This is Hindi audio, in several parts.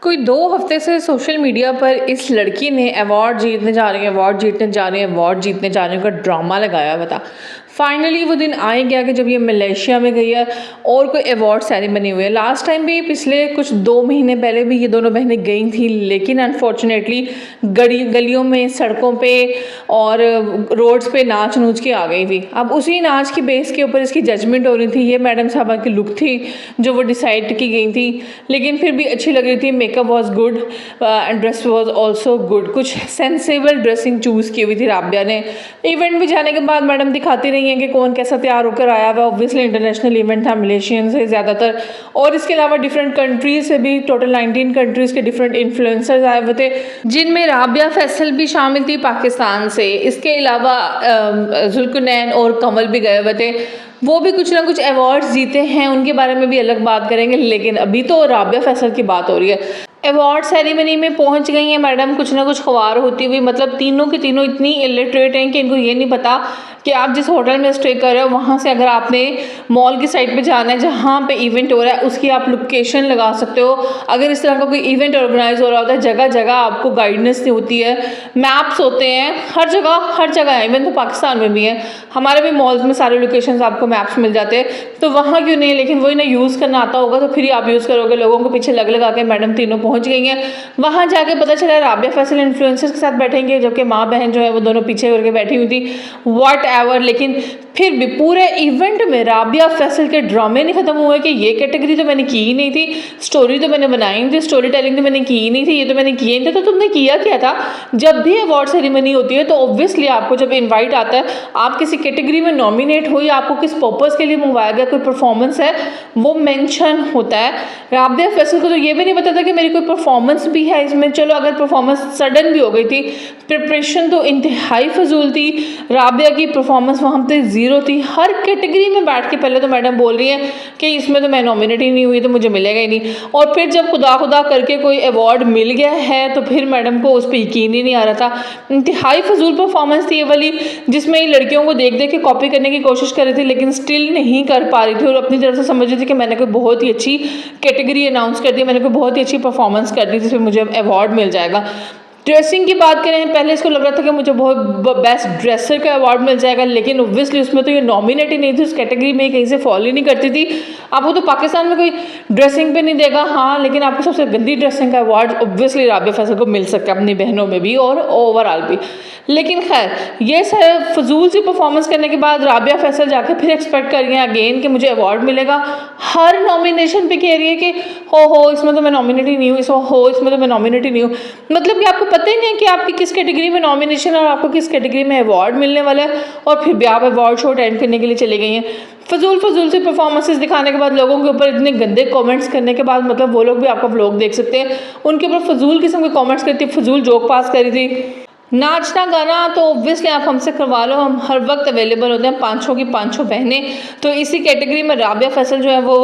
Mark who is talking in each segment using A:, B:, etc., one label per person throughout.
A: कोई 2 हफ्ते से सोशल मीडिया पर इस लड़की ने अवार्ड जीतने जा रही है, अवार्ड जीतने जा रही है, अवार्ड जीतने जा रही है का ड्रामा लगाया हुआ था। फाइनली वो दिन आ ही गया कि जब ये मलेशिया में गई है और कोई अवार्ड सेरेमनी हुई है। लास्ट टाइम भी पिछले कुछ 2 महीने पहले भी ये दोनों बहनें गई थी, लेकिन अनफॉर्चुनेटली गलियों में, सड़कों पे और रोड्स पे नाच नूच के आ गई थी। अब उसी नाच की बेस के ऊपर इसकी जजमेंट हो रही थी। ये मैडम साहबा की लुक थी जो वो डिसाइड की गई थी, लेकिन फिर भी अच्छी लग रही थी। Makeup was good and dress was also good. कुछ सेंसेबल ड्रेसिंग चूज़ की हुई थी राबिया ने। इवेंट में जाने के बाद मैडम दिखाती रही हैं कि कौन कैसा तैयार होकर आया हुआ। ऑब्वियसली इंटरनेशनल इवेंट था, मलेशियन से ज़्यादातर, और इसके अलावा डिफरेंट कंट्रीज से भी टोटल 19 कंट्रीज़ के डिफरेंट इन्फ्लुएंसर्स आए हुए थे, जिनमें राबिया फैसल भी शामिल थी पाकिस्तान से। इसके अलावा जुल्कुनैन और कमल भी गए हुए थे। वो भी कुछ ना कुछ अवार्ड्स जीते हैं, उनके बारे में भी अलग बात करेंगे, लेकिन अभी तो राबिया फैसल की बात हो रही है। अवार्ड सेरेमनी में पहुंच गई हैं मैडम कुछ ना कुछ ख्वार होती हुई। मतलब तीनों की तीनों इतनी इलिटरेट हैं कि इनको ये नहीं पता कि आप जिस होटल में स्टे कर रहे हो वहाँ से अगर आपने मॉल की साइड पे जाना है जहाँ पे इवेंट हो रहा है उसकी आप लोकेशन लगा सकते हो। अगर इस तरह का कोई इवेंट ऑर्गेनाइज हो रहा होता है, जगह जगह आपको गाइडेंस नहीं होती है, मैप्स होते हैं हर जगह है। इवन तो पाकिस्तान में भी है, हमारे भी मॉल्स में सारे लोकेशंस आपको मैप्स मिल जाते हैं, तो वहाँ क्यों नहीं। लेकिन वही ना यूज़ करना आता होगा तो फिर ही आप यूज़ करोगे। लोगों को पीछे लगा के मैडम तीनों पहुँच गई हैं। वहाँ जाके पता चला राबिया फैसल इन्फ्लुएंसर्स के साथ बैठेंगे, जबकि माँ बहन जो है वो दोनों पीछे करके बैठी हुई थी। वॉट एवर, लेकिन फिर भी पूरे इवेंट में राबिया फैसल के ड्रामे नहीं खत्म हुए कि ये कैटेगरी तो मैंने की ही नहीं थी, स्टोरी तो मैंने बनाई नहीं थी, स्टोरी टेलिंग तो मैंने की ही नहीं थी, ये तो मैंने किए नहीं थे। तो तुमने किया क्या था? जब भी अवार्ड सेरेमनी होती है तो ऑब्वियसली आपको जब इन्वाइट आता है, आप किसी कैटेगरी में नॉमिनेट हो या आपको किस पर्पज़ के लिए मंगवाया गया, कोई परफॉर्मेंस है, वो मेंशन होता है। राबिया फैसल को तो ये भी नहीं पता था कि मेरी कोई परफॉर्मेंस भी है इसमें। चलो अगर परफॉर्मेंस सडन भी हो गई थी, प्रिपरेशन तो इंतहाई फजूल थी। राबिया की परफॉर्मेंस वहाँ पे ज़ीरो थी। हर कैटेगरी में बैठ के पहले तो मैडम बोल रही हैं कि इसमें तो मैं नॉमिनेट ही नहीं हुई तो मुझे मिलेगा ही नहीं, और फिर जब खुदा करके कोई अवार्ड मिल गया है तो फिर मैडम को उस पर यकीन ही नहीं आ रहा था। इंतहाई फजूल परफॉर्मेंस थी ये वाली, जिसमें ये लड़कियों को देख देख के कॉपी करने की कोशिश कर रही थी, लेकिन स्टिल नहीं कर पा रही थी और अपनी तरफ से समझ रही थी कि मैंने कोई बहुत ही अच्छी कैटेगरी अनाउंस कर दी, मैंने कोई बहुत ही अच्छी परफॉर्मेंस कर दी जिसमें मुझे अवार्ड मिल जाएगा। ड्रेसिंग की बात करें, पहले इसको लग रहा था कि मुझे बहुत बेस्ट ड्रेसर का अवार्ड मिल जाएगा, लेकिन ऑब्वियसली उसमें तो ये नॉमिनेट ही नहीं थी, उस कैटेगरी में कहीं से फॉलो ही नहीं करती थी। आपको तो पाकिस्तान में कोई ड्रेसिंग पे नहीं देगा, हाँ, लेकिन आपको सबसे गंदी ड्रेसिंग का अवार्ड ऑब्वियसली राबिया फैसल को मिल सकता है, अपनी बहनों में भी और ओवरऑल भी। लेकिन खैर, ये सब फजूल सी परफॉर्मेंस करने के बाद राबिया फैसल जाके फिर एक्सपेक्ट कर रही हैं अगेन कि मुझे अवार्ड मिलेगा। हर नॉमिनेशन पे कह रही है कि हो इसमें तो मैं नॉमिनेट ही नहीं हूँ, इसमें तो मैं नॉमिनेट ही नहीं हूँ। मतलब कि आपको पता ही नहीं है कि आपकी किस कैटेगरी में नॉमिनेशन है और आपको किस कैटेगरी में अवार्ड मिलने वाला है, और फिर भी आप अवार्ड शो अटेंड करने के लिए चली गई हैं। फजूल सी परफॉर्मेंसेस दिखाने के बाद, लोगों के ऊपर इतने गंदे कमेंट्स करने के बाद, मतलब वो लोग भी आपका व्लॉग देख सकते हैं, उनके ऊपर फजूल किस्म के कमेंट्स करती, फजूल जोक पास करी थी। नाचना गाना तो ऑब्वियसली आप हमसे करवा लो, हम हर वक्त अवेलेबल होते हैं, 500 की 500 बहनें। तो इसी कैटेगरी में राबिया फैसल जो है वो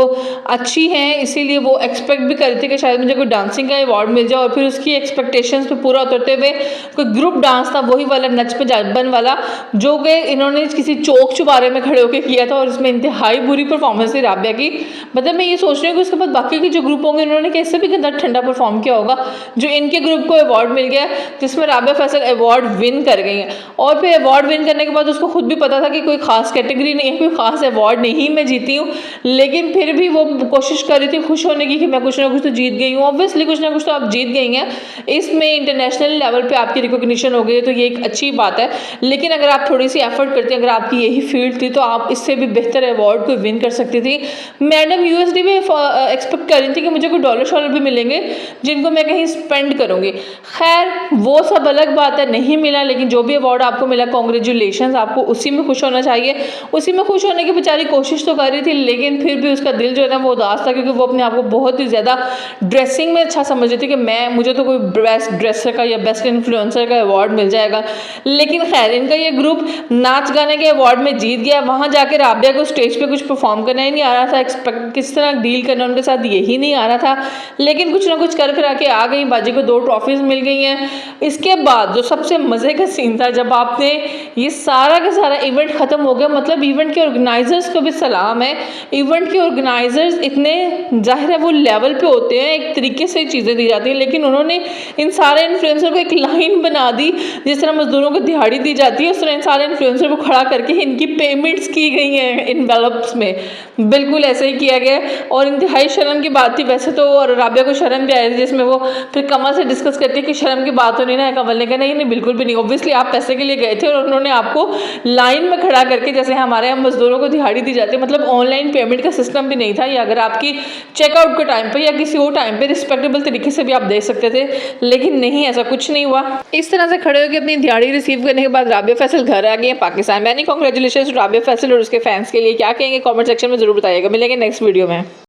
A: अच्छी हैं, इसीलिए वो एक्सपेक्ट भी करती कि शायद मुझे कोई डांसिंग का अवार्ड मिल जाए, और फिर उसकी एक्सपेक्टेशंस पे पूरा उतरते हुए कोई ग्रुप डांस था, वही वाला नच पे जाबन वाला, जो कि इन्होंने किसी चौक चुबारे में खड़े होकर किया था, और इसमें इंतहाई बुरी परफॉर्मेंस थी राबिया की। मतलब मैं ये सोच रही हूँ कि उसके बाद बाकी के जो ग्रुप होंगे उन्होंने कैसे भी गंदा ठंडा परफॉर्म किया होगा, जो इनके ग्रुप को अवार्ड मिल गया जिसमें राबिया फैसल अवार्ड विन कर गई हैं। और फिर अवार्ड विन करने के बाद उसको खुद भी पता था कि कोई खास कैटेगरी नहीं है, कोई खास अवार्ड नहीं मैं जीती हूँ, लेकिन फिर भी वो कोशिश कर रही थी खुश होने की कि मैं कुछ ना कुछ तो जीत गई हूँ। ऑब्वियसली कुछ ना कुछ तो आप जीत गई हैं, इसमें इंटरनेशनल लेवल पे आपकी रिकॉग्निशन हो गई है, तो ये एक अच्छी बात है। लेकिन अगर आप थोड़ी सी एफर्ट करती, अगर आपकी यही फील्ड थी, तो आप इससे भी बेहतर अवार्ड को विन कर सकती थी। मैडम यूएसडी में एक्सपेक्ट कर रही थी कि मुझे कोई डॉलर शॉलर भी मिलेंगे जिनको मैं कहीं स्पेंड करूँगी। खैर वो सब अलग बात है, नहीं मिला, लेकिन जो भी अवार्ड आपको मिला कॉन्ग्रेचुलेशन, आपको उसी में खुश होना चाहिए। उसी में खुश होने की बेचारी कोशिश तो कर रही थी, लेकिन फिर भी उसका दिल जो है ना वो उदास था, क्योंकि वो अपने आप को बहुत ही ज़्यादा ड्रेसिंग में अच्छा समझ रही थी कि मुझे तो कोई बेस्ट ड्रेसर का या बेस्ट इन्फ्लुएंसर का अवार्ड मिल जाएगा। लेकिन खैर, इनका ये ग्रुप नाच गाने के अवार्ड में जीत गया। वहाँ जाकर राबिया को स्टेज पर कुछ परफॉर्म करना ही नहीं आ रहा था, एक्सपेक्ट किस तरह डील करना उनके साथ यही नहीं आ रहा था, लेकिन कुछ ना कुछ कर करा के आ गई। बाजी को 2 ट्रॉफीज़ मिल गई हैं। इसके बाद जो सबसे मज़े का सीन था जब आपने ये सारा का सारा इवेंट ख़त्म हो गया, मतलब इवेंट के ऑर्गेनाइजर्स को भी सलाम है। इवेंट के ऑर्गेनाइजर्स इतने ज़ाहिर है वो लेवल पे होते हैं, एक तरीके से चीज़ें दी जाती हैं, लेकिन उन्होंने इन सारे इन्फ्लुएंसर को एक लाइन बना दी। जिस तरह मज़दूरों को दिहाड़ी दी जाती है उस तरह इन सारे इन्फ्लुएंसर को खड़ा करके इनकी पेमेंट्स की गई हैं इन्वेलप्स में, बिल्कुल ऐसे ही किया गया। और इंतहाई शर्म की बात थी वैसे तो, और राबिया को शर्म भी आई थी, जिसमें वो फिर कमल से डिस्कस करती है कि शर्म की बात तो नहीं ना है। कमल ने कहा नहीं नहीं बिल्कुल भी नहीं, ऑब्वियसली आप पैसे के लिए गए थे और उन्होंने आपको लाइन में खड़ा करके, जैसे हमारे यहाँ मजदूरों को दिहाड़ी दी जाती है, मतलब ऑनलाइन पेमेंट का सिस्टम भी नहीं था। या अगर आपकी चेकआउट के टाइम पे या किसी और टाइम पे रिस्पेक्टेबल तरीके से भी आप दे सकते थे, लेकिन नहीं, ऐसा कुछ नहीं हुआ। इस तरह से खड़े होकर अपनी दिहाड़ी रिसीव करने के बाद राबिया फैसल घर आ गई है पाकिस्तान। मैंने कांग्रेचुलेशन राबिया फैसल और उसके फैंस के लिए। क्या कहेंगे कमेंट सेक्शन में जरूर बताइएगा। मिलेंगे नेक्स्ट वीडियो में।